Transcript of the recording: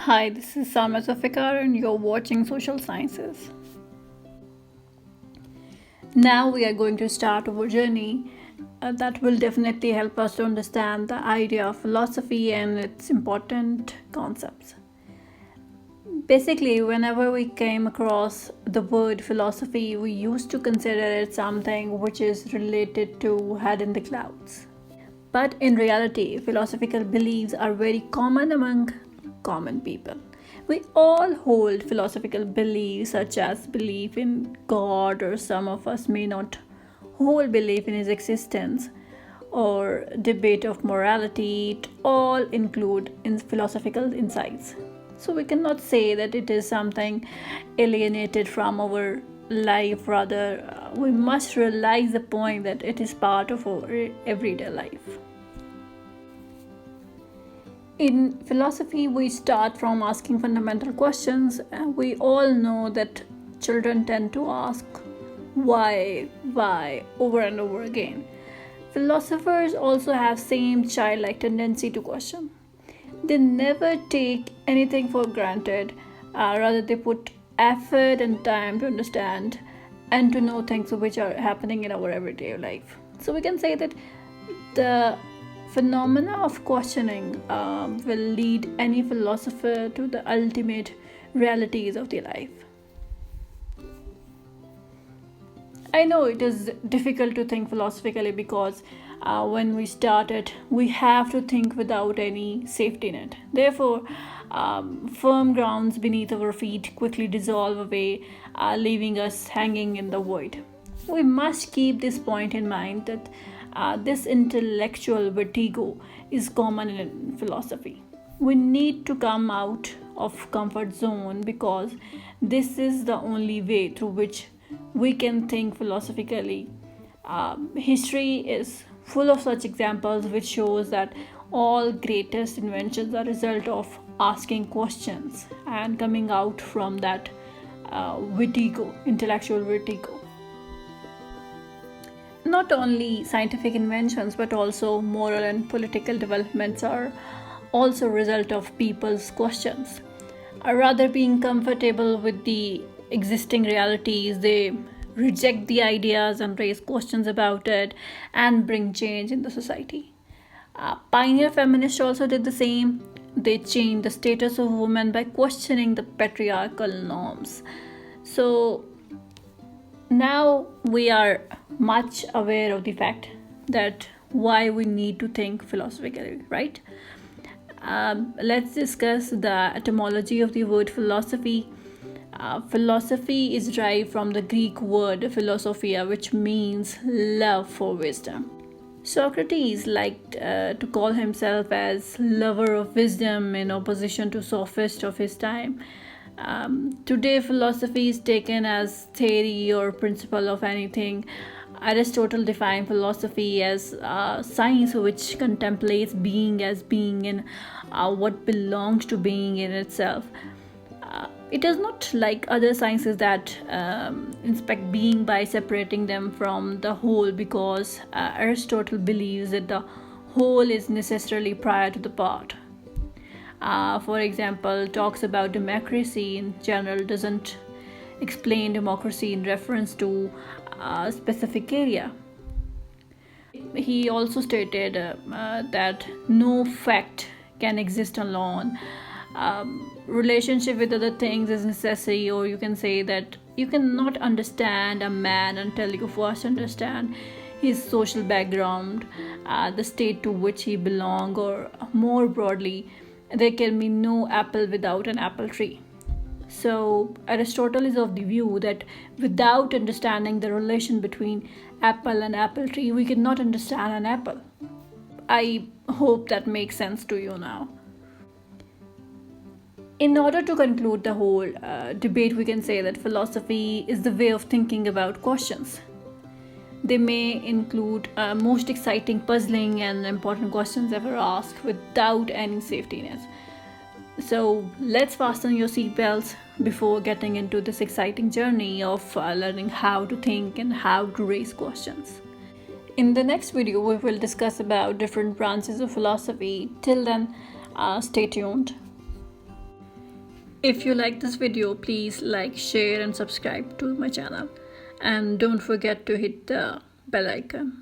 Hi, this is Salma Zulfikar, and you're watching Social Sciences. Now we are going to start our journey that will definitely help us to understand the idea of philosophy and its important concepts. Basically, whenever we came across the word philosophy, we used to consider it something which is related to head in the clouds. But in reality, philosophical beliefs are very common among common people. We all hold philosophical beliefs, such as belief in God, or some of us may not hold belief in His existence, or debate of morality. It all include in philosophical insights. So we cannot say that it is something alienated from our life. Rather, we must realize the point that it is part of our everyday life. In philosophy, we start from asking fundamental questions. We all know that children tend to ask why over and over again. Philosophers also have same childlike tendency to question. They never take anything for granted. Rather, they put effort and time to understand and to know things which are happening in our everyday life. So we can say that the phenomena of questioning will lead any philosopher to the ultimate realities of their life. I know it is difficult to think philosophically because when we start it, we have to think without any safety net. Therefore, firm grounds beneath our feet quickly dissolve away, leaving us hanging in the void. We must keep this point in mind that this intellectual vertigo is common in philosophy. We need to come out of comfort zone because this is the only way through which we can think philosophically. History is full of such examples which shows that all greatest inventions are a result of asking questions and coming out from that vertigo, intellectual vertigo. Not only scientific inventions but also moral and political developments are also a result of people's questions. Rather being comfortable with the existing realities, they reject the ideas and raise questions about it and bring change in the society. Pioneer feminists also did the same. They changed the status of women by questioning the patriarchal norms. So now we are much aware of the fact that why we need to think philosophically, right? Let's discuss the etymology of the word philosophy. Philosophy is derived from the Greek word philosophia, which means love for wisdom. Socrates liked to call himself as lover of wisdom in opposition to sophist of his time. Today, philosophy is taken as theory or principle of anything. Aristotle defined philosophy as science which contemplates being as being and what belongs to being in itself. It is not like other sciences that inspect being by separating them from the whole, because Aristotle believes that the whole is necessarily prior to the part. For example, talks about democracy in general doesn't explain democracy in reference to a specific area. He also stated that no fact can exist alone. Relationship with other things is necessary, or you can say that you cannot understand a man until you first understand his social background, the state to which he belongs, or more broadly, there can be no apple without an apple tree. So Aristotle is of the view that without understanding the relation between apple and apple tree, we cannot understand an apple. I hope that makes sense to you now. In order to conclude the whole debate, we can say that philosophy is the way of thinking about questions. They may include most exciting, puzzling, and important questions ever asked without any safety nets. So let's fasten your seatbelts before getting into this exciting journey of learning how to think and how to raise questions. In the next video, we will discuss about different branches of philosophy. Till then, stay tuned. If you like this video, please like, share and subscribe to my channel, and don't forget to hit the bell icon.